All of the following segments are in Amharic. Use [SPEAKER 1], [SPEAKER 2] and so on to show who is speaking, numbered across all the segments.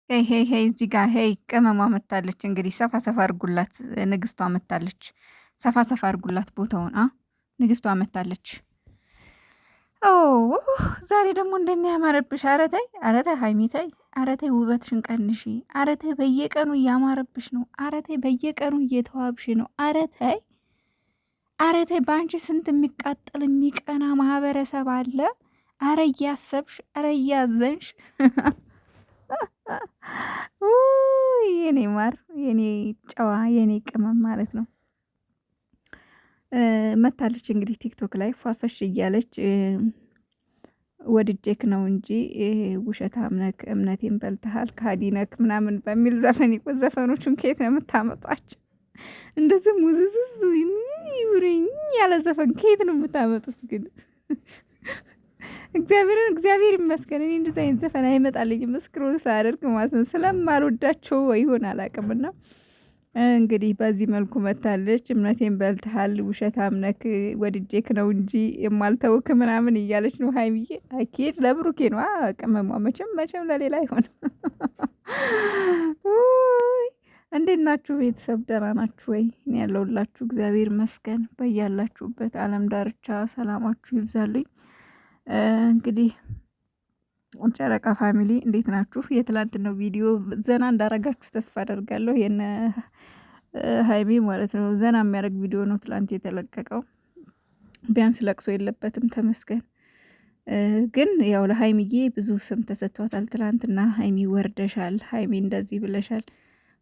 [SPEAKER 1] ሄይ ሄይ ሄይ እዚህ ጋር ሄይ ቅመሟ መታለች። እንግዲህ ሰፋ ሰፋ አድርጉላት፣ ንግስቷ መታለች። ሰፋ ሰፋ አድርጉላት ቦታውን ንግስቷ መታለች። ኦ ዛሬ ደግሞ እንደኛ ያማረብሽ። አረታይ አረታይ ሀይሚታይ አረታይ ውበትሽን ቀንሺ። አረታይ በየቀኑ እያማረብሽ ነው። አረታይ በየቀኑ እየተዋብሽ ነው። አረታይ አረታይ በአንቺ ስንት የሚቃጠል የሚቀና ማህበረሰብ አለ። አረ እያሰብሽ አረ እያዘንሽ የኔ ማር የኔ ጨዋ የኔ ቅመም ማለት ነው። መታለች እንግዲህ ቲክቶክ ላይ ፏፈሽ እያለች ወድጄክ ነው እንጂ ውሸታም ነክ እምነቴን በልተሃል ካዲነክ ምናምን በሚል ዘፈን ዘፈኖቹን ከየት ነው የምታመጧቸው? እንደዚህ ሙዝዝዝ ይውሪኝ ያለ ዘፈን ከየት ነው የምታመጡት ግን? እግዚአብሔር ይመስገን እኔ እንደዚህ አይነት ዘፈን አይመጣልኝም ስክሮል ሳደርግ ማለት ነው። ስለማልወዳቸው ይሆን አላውቅምና እንግዲህ በዚህ መልኩ መታለች። እምነቴን በልተሃል ውሸታም ነክ ወድጄክ ነው እንጂ የማልተውክ ምናምን እያለች ነው ሀይሚዬ። አኪድ ለብሩኬ ነው ቅመሟ። መቼም ለሌላ አይሆንም። እንዴት ናችሁ ቤተሰብ? ደህና ናችሁ ወይ? እኔ ያለሁላችሁ እግዚአብሔር ይመስገን። በያላችሁበት ዓለም ዳርቻ ሰላማችሁ ይብዛልኝ። እንግዲህ ጨረቃ ፋሚሊ እንዴት ናችሁ? የትላንትናው ቪዲዮ ዘና እንዳረጋችሁ ተስፋ አደርጋለሁ። የነ ሀይሚ ማለት ነው ዘና የሚያደርግ ቪዲዮ ነው ትላንት የተለቀቀው። ቢያንስ ለቅሶ የለበትም ተመስገን። ግን ያው ለሀይሚዬ ብዙ ስም ተሰጥቷታል። ትላንትና ሀይሚ ወርደሻል፣ ሀይሚ እንደዚህ ብለሻል።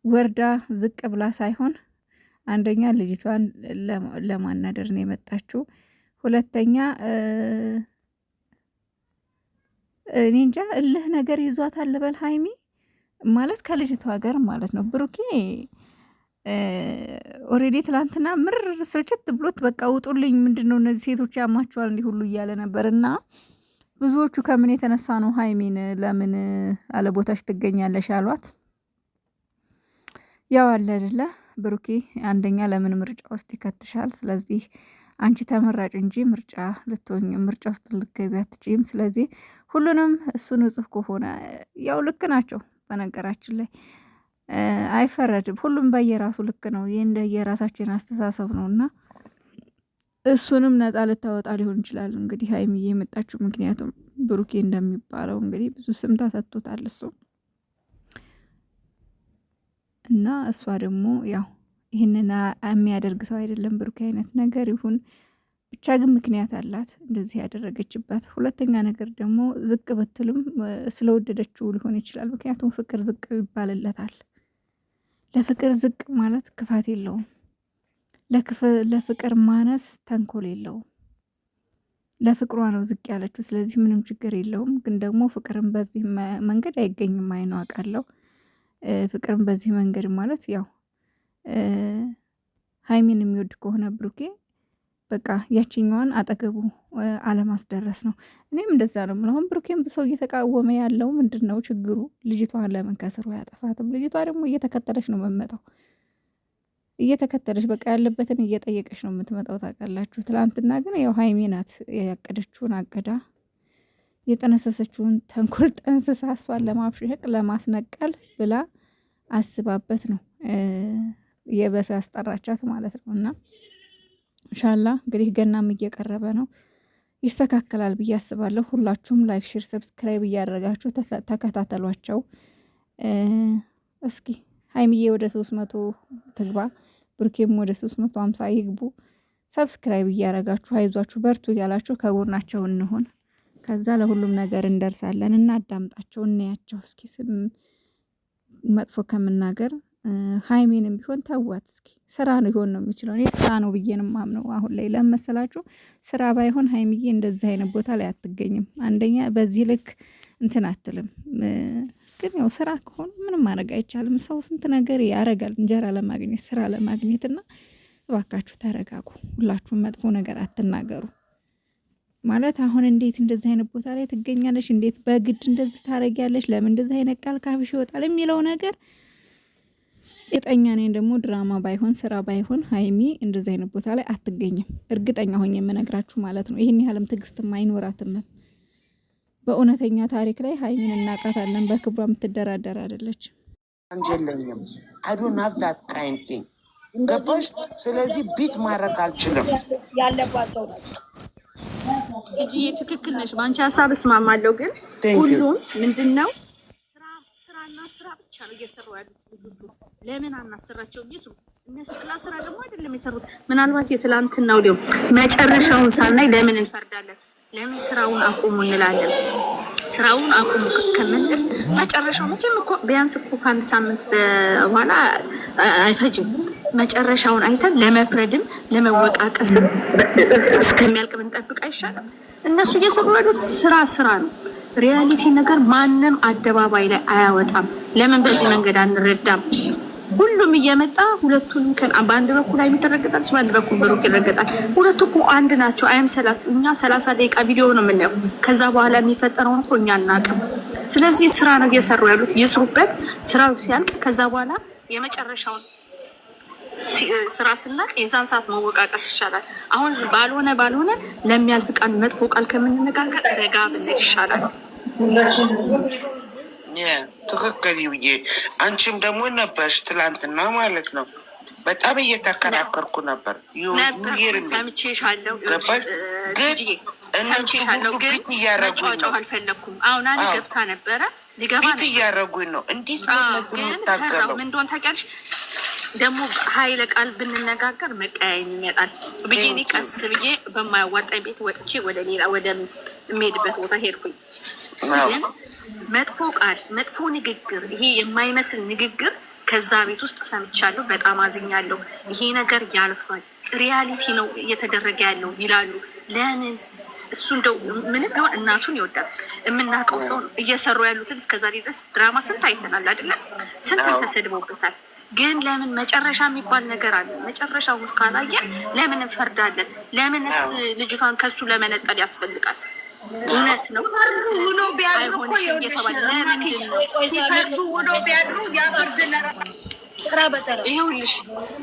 [SPEAKER 1] ወርዳ ዝቅ ብላ ሳይሆን አንደኛ ልጅቷን ለማናደር ነው የመጣችው። ሁለተኛ እኔ እንጃ እልህ ነገር ይዟታል ልበል ሀይሚ ማለት ከልጅቷ ሀገር ማለት ነው። ብሩኬ ኦሬዲ ትላንትና ምር ስልችት ብሎት በቃ ውጡልኝ፣ ምንድነው እነዚህ ሴቶች ያማቸዋል እንዲህ ሁሉ እያለ ነበር። እና ብዙዎቹ ከምን የተነሳ ነው ሀይሚን ለምን አለቦታሽ ትገኛለሽ ያሏት? ያው አለ አይደለ ብሩኬ አንደኛ ለምን ምርጫ ውስጥ ይከትሻል። ስለዚህ አንቺ ተመራጭ እንጂ ምርጫ ውስጥ ልትገቢ አትችይም። ስለዚህ ሁሉንም እሱ ንጹህ ከሆነ ያው ልክ ናቸው። በነገራችን ላይ አይፈረድም። ሁሉም በየራሱ ልክ ነው። ይህ እንደ የራሳችን አስተሳሰብ ነው እና እሱንም ነፃ ልታወጣ ሊሆን ይችላል እንግዲህ ሀይሚዬ የመጣችው። ምክንያቱም ብሩኬ እንደሚባለው እንግዲህ ብዙ ስም ተሰጥቶታል እሱ እና እሷ ደግሞ ያው ይህንን የሚያደርግ ሰው አይደለም ብሩኬ አይነት ነገር ይሁን ብቻ ግን ምክንያት አላት እንደዚህ ያደረገችበት። ሁለተኛ ነገር ደግሞ ዝቅ ብትልም ስለወደደችው ሊሆን ይችላል። ምክንያቱም ፍቅር ዝቅ ይባልለታል። ለፍቅር ዝቅ ማለት ክፋት የለውም። ለፍቅር ማነስ ተንኮል የለውም። ለፍቅሯ ነው ዝቅ ያለችው። ስለዚህ ምንም ችግር የለውም። ግን ደግሞ ፍቅርን በዚህ መንገድ አይገኝም። አይነው አውቃለሁ። ፍቅርን በዚህ መንገድ ማለት ያው ሀይሚን የሚወድ ከሆነ ብሩኬ በቃ ያችኛዋን አጠገቡ አለማስደረስ ነው። እኔም እንደዛ ነው የምለው። አሁን ብሩኬም ሰው እየተቃወመ ያለው ምንድን ነው ችግሩ? ልጅቷን ለምን ከስሩ ያጠፋትም? ልጅቷ ደግሞ እየተከተለች ነው የምትመጣው። እየተከተለች በቃ ያለበትን እየጠየቀች ነው የምትመጣው። ታውቃላችሁ። ትላንትና ግን ያው ሀይሚ ናት ያቀደችውን አቅዳ የጠነሰሰችውን ተንኮል ጠንስሳ እሷን ለማብሸቅ ለማስነቀል ብላ አስባበት ነው የበሰ ያስጠራቻት ማለት ነው። እና ኢንሻላህ እንግዲህ ገናም እየቀረበ ነው፣ ይስተካከላል ብዬ አስባለሁ። ሁላችሁም ላይክ፣ ሼር፣ ሰብስክራይብ እያደረጋችሁ ተከታተሏቸው። እስኪ ሀይሚዬ ወደ 300 ትግባ፣ ብሩኬም ወደ 350 ይግቡ። ሰብስክራይብ እያደረጋችሁ አይዟችሁ በርቱ እያላችሁ ከጎናቸው እንሆን። ከዛ ለሁሉም ነገር እንደርሳለን። እና አዳምጣቸው እናያቸው። እስኪ ስም መጥፎ ከምናገር ሀይሜንም ቢሆን ተዋት እስኪ። ስራ ነው ይሆን ነው የሚችለው። እኔ ስራ ነው ብዬ ነው የማምነው አሁን ላይ። ለመሰላችሁ ስራ ባይሆን ሀይሚዬ እንደዚህ አይነት ቦታ ላይ አትገኝም። አንደኛ በዚህ ልክ እንትን አትልም። ግን ያው ስራ ከሆነ ምንም ማድረግ አይቻልም። ሰው ስንት ነገር ያረጋል እንጀራ ለማግኘት ስራ ለማግኘት። እና እባካችሁ ተረጋጉ። ሁላችሁም መጥፎ ነገር አትናገሩ። ማለት አሁን እንዴት እንደዚህ አይነት ቦታ ላይ ትገኛለሽ? እንዴት በግድ እንደዚህ ታረጊያለሽ? ለምን እንደዚህ አይነት ቃል ካፍሽ ይወጣል? የሚለው ነገር እርግጠኛ ነኝ ደግሞ ድራማ ባይሆን ስራ ባይሆን ሀይሚ እንደዚህ አይነት ቦታ ላይ አትገኝም። እርግጠኛ ሆኜ የምነግራችሁ ማለት ነው። ይሄን ያህልም ትዕግስትም አይኖራትም። በእውነተኛ ታሪክ ላይ ሀይሚን እናቃታለን። በክብሯ የምትደራደር አይደለች።
[SPEAKER 2] አንጀለኝም አይዶን ሀብ ዳት ካይንድ ቲንግ ገባሽ? ስለዚህ ቢት ማድረግ አልችልም
[SPEAKER 3] ያለባቸው እጂ ትክክል ነሽ። በአንቺ ሀሳብ እስማማለሁ። ግን ሁሉም ምንድነው ስራና ስራ ብቻ ነው እየሰሩ ያሉት ልጆቹ። ለምን አናሰራቸውም? ይስሩ። እነሱ ስራ ደግሞ አይደለም የሰሩት። ምናልባት የትላንትናው ሊሆን መጨረሻውን ሳናይ ለምን እንፈርዳለን? ለምን ስራውን አቁሙ እንላለን? ስራውን አቁሙ ከምንል መጨረሻው መቼም እኮ ቢያንስ እኮ ከአንድ ሳምንት በኋላ አይፈጅም። መጨረሻውን አይተን ለመፍረድም ለመወቃቀስም እስከሚያልቅ ብንጠብቅ አይሻልም? እነሱ እየሰሩ ያሉት ስራ ነው። ሪያሊቲ ነገር ማንም አደባባይ ላይ አያወጣም። ለምን በዚህ መንገድ አንረዳም? ሁሉም እየመጣ ሁለቱንም በአንድ በኩል አይተረገጣል፣ በአንድ በኩል ብሩክ ይረገጣል። ሁለቱ እኮ አንድ ናቸው። አይምሰላችሁ። እኛ 30 ደቂቃ ቪዲዮ ነው የምናየው። ከዛ በኋላ የሚፈጠረውን እኮ እኛ አናውቅም። ስለዚህ ስራ ነው እየሰሩ ያሉት፣ ይስሩበት። ስራው ሲያልቅ ከዛ በኋላ የመጨረሻውን ስራ ስናቅ የዛን ሰዓት መወቃቀስ ይሻላል። አሁን ባልሆነ ለሚያልፍ ቃል መጥፎ ቃል ከምንነጋገር ረጋ ብንል ይሻላል።
[SPEAKER 2] ትክክል ይውዬ። አንቺም ደግሞ ነበርሽ ትላንትና ማለት ነው። በጣም እየተከራከርኩ ነበር።
[SPEAKER 3] ሰምቼሻለሁ፣ ግን መጫወጫው አልፈለኩም። አሁን አንድ ገብታ ነበረ ሊገባ
[SPEAKER 2] እያረጉኝ ነው። እንዴት
[SPEAKER 3] ግን ፈራው። ምን እንደሆነ ታውቂያለሽ? ደግሞ ኃይለ ቃል ብንነጋገር መቀያየም ይመጣል ብዬ እኔ ቀስ ብዬ በማያዋጣኝ ቤት ወጥቼ ወደ ሌላ ወደሚሄድበት ቦታ ሄድኩኝ። ግን መጥፎ ቃል፣ መጥፎ ንግግር፣ ይሄ የማይመስል ንግግር ከዛ ቤት ውስጥ ሰምቻለሁ። በጣም አዝኛለሁ። ይሄ ነገር ያልፋል፣ ሪያሊቲ ነው እየተደረገ ያለው ይላሉ። ለምን እሱ እንደው ምንም ቢሆን እናቱን ይወዳል። የምናውቀው ሰው ነው። እየሰሩ ያሉትን እስከዛሬ ድረስ ድራማ ስንት አይተናል አይደለም? ስንት ተሰድበውበታል። ግን ለምን መጨረሻ የሚባል ነገር አለ። መጨረሻው ካላየን ለምን እንፈርዳለን? ለምንስ ልጅቷን ከሱ ለመነጠል ያስፈልጋል? እውነት ነው ውሎ ቢያድሩ እየተባለ ለምንድን ነው ሲፈርዱ ውሎ ቢያድሩ ያፈርድ ይኸውልሽ፣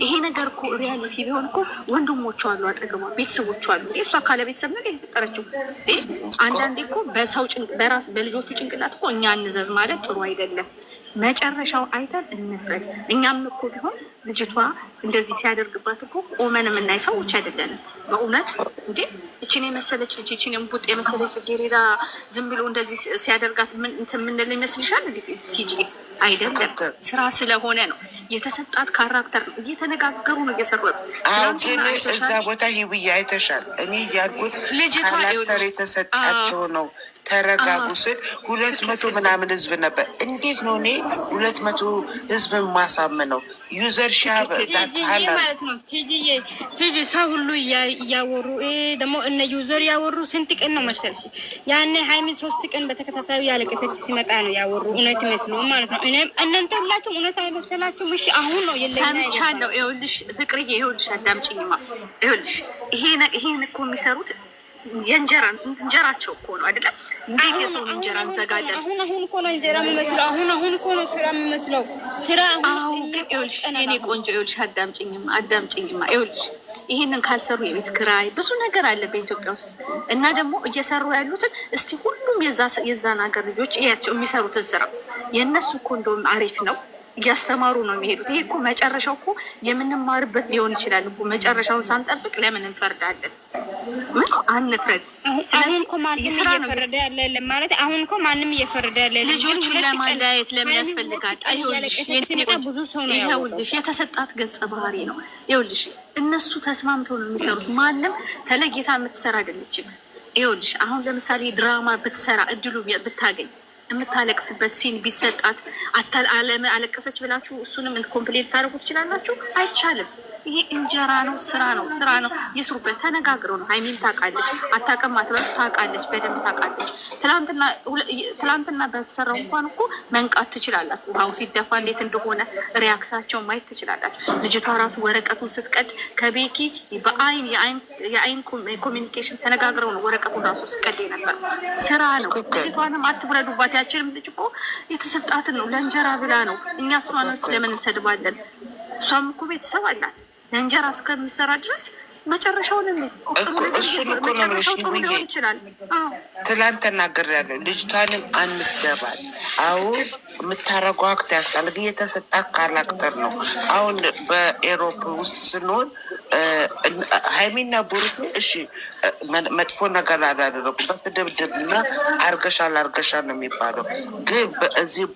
[SPEAKER 3] ይሄ ነገር እኮ ሪያሊቲ ቢሆን እኮ ወንድሞቹ አሉ፣ አጠገቧ ቤተሰቦቹ አሉ። እሷ ካለ ቤተሰብ ነው የተፈጠረችው። አንዳንዴ እኮ በሰው በልጆቹ ጭንቅላት እኮ እኛ እንዘዝ ማለት ጥሩ አይደለም። መጨረሻው አይተን እንፍረድ። እኛም እኮ ቢሆን ልጅቷ እንደዚህ ሲያደርግባት እኮ ቆመን የምናይ ሰዎች አይደለንም። በእውነት እንዴ እችን የመሰለች ልጅ እችን ቡጥ የመሰለች ጽጌረዳ ዝም ብሎ እንደዚህ ሲያደርጋት እንትን የምንል ይመስልሻል? ቲጂ አይደለም፣ ስራ ስለሆነ ነው። የተሰጣት ካራክተር ነው። እየተነጋገሩ ነው እየሰሩት።
[SPEAKER 2] እዛ ቦታ ይውያ አይተሻል። እኔ ያልኩት ካራክተር የተሰጣቸው ነው። ተረጋጉ ስል 200 ምናምን ህዝብ ነበር። እንዴት ነው እኔ 200 ህዝብ ማሳምነው? ዩዘር
[SPEAKER 4] ማለት ነው። ቲጂ ሰው ሁሉ እያወሩ ደግሞ እነ ዩዘር ያወሩ ስንት ቀን ነው መሰልሽ? ያኔ ሀይሚን 3 ቀን በተከታታዩ ያለቀሰች ሲመጣ ነው ያወሩ። እውነት ይመስሉ ማለት ነው። እኔም እናንተ ሁላችሁም እውነት አይመስላችሁም? እሺ አሁን ነው
[SPEAKER 3] ሰምቻለሁ። ይኸውልሽ ፍቅርዬ፣ ይኸውልሽ አዳምጪኝማ። ይኸውልሽ ይሄን እኮ የሚሰሩት እንጀራቸው እኮ ነው አይደለም? እንዴት የሰውን እንጀራ እንዘጋለን?
[SPEAKER 4] አሁን እኮ ነው እንጀራ የሚመስለው። አሁን እኮ ነው ስራ የሚመስለው። ስራ
[SPEAKER 3] አሁን ግን ይኸውልሽ የኔ ቆንጆ፣ ይኸውልሽ አዳምጪኝማ። ይኸውልሽ ይሄንን ካልሰሩ የቤት ክራይ ብዙ ነገር አለ በኢትዮጵያ ውስጥ እና ደግሞ እየሰሩ ያሉትን እስቲ ሁሉም የዛን ሀገር ልጆች እያቸው የሚሰሩትን ስራ። የእነሱ እኮ እንደውም አሪፍ ነው። እያስተማሩ ነው የሚሄዱት። ይሄ እኮ መጨረሻው እኮ የምንማርበት ሊሆን ይችላል እኮ። መጨረሻውን ሳንጠብቅ ለምን እንፈርዳለን? ምን አንፍረድ።
[SPEAKER 4] አሁን እኮ ማንም እየፈረደ ያለ ማለት አሁን እኮ ማንም እየፈረደ ያለ
[SPEAKER 3] ልጆቹን ለማለያየት ለምን ያስፈልጋል? ይኸውልሽ የተሰጣት ገጸ ባህሪ ነው። ይኸውልሽ እነሱ ተስማምተው ነው የሚሰሩት። ማንም ተለይታ የምትሰራ አይደለችም። ይኸውልሽ አሁን ለምሳሌ ድራማ ብትሰራ እድሉ ብታገኝ የምታለቅስበት ሲን ቢሰጣት አለቀሰች ብላችሁ እሱንም ኮምፕሌት ታደርጉ ትችላላችሁ? አይቻልም። ይሄ እንጀራ ነው፣ ስራ ነው። ይስሩበት። ተነጋግረው ነው። ሀይሚን ታውቃለች፣ አታውቅም አትበሉ፣ ታውቃለች፣ በደንብ ታውቃለች። ትላንትና በተሰራው እንኳን እኮ መንቃት ትችላላችሁ። ውሃው ሲደፋ እንዴት እንደሆነ ሪያክታቸውን ማየት ትችላላችሁ። ልጅቷ ራሱ ወረቀቱን ስትቀድ ከቤኪ የአይን ኮሚኒኬሽን ተነጋግረው ነው ወረቀቱን ራሱ ስትቀድ ነበር። ስራ ነው። ልጅቷንም አትፍረዱባት። ያችንም ልጅ እኮ የተሰጣትን ነው፣ ለእንጀራ ብላ ነው። እኛ እሷን ስለምን እንሰድባለን? እሷም እኮ ቤተሰብ አላት። ለእንጀራ እስከሚሰራ ድረስ መጨረሻውን መጨረሻው ጥሩ ሊሆን ይችላል።
[SPEAKER 2] ትላንት ተናግሬያለሁ። ልጅቷንም አንስገባል። አሁን የምታረገው አክት ያስጣል። ግን የተሰጣ ካራክተር ነው። አሁን በኤሮፕ ውስጥ ስንሆን ሀይሚና ቡሩክ እሺ መጥፎ ነገር አላደረጉ። በስድብድብና አርገሻል ነው የሚባለው። ግን በዚህ